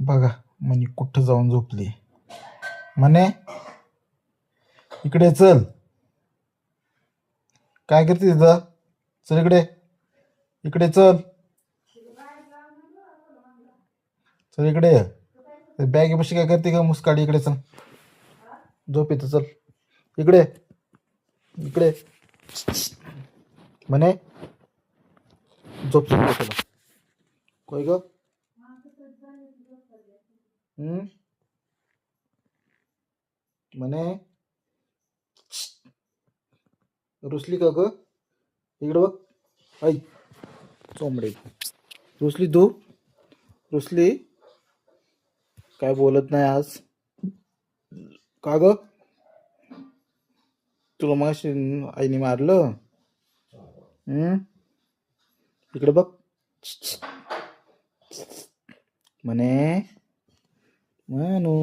बघा म्हणे कुठं जाऊन झोपली. म्हणे इकडे चल. काय करते तिथं? चल इकडे, इकडे चल, चल इकडे. बॅगे पशी काय करते का मुसकाडी? इकडे चल, झोप इथं, चल इकडे, इकडे. म्हणे झोप चल तुला. कोय ग? म्हणे रुसली का ग? इकडे बघ. ऐ चोंबडे, रुसली तू? रुसली? काय बोलत नाही आज का ग? तुला मग आईने मारलं? इकडे बघ. म्हणे म्हणू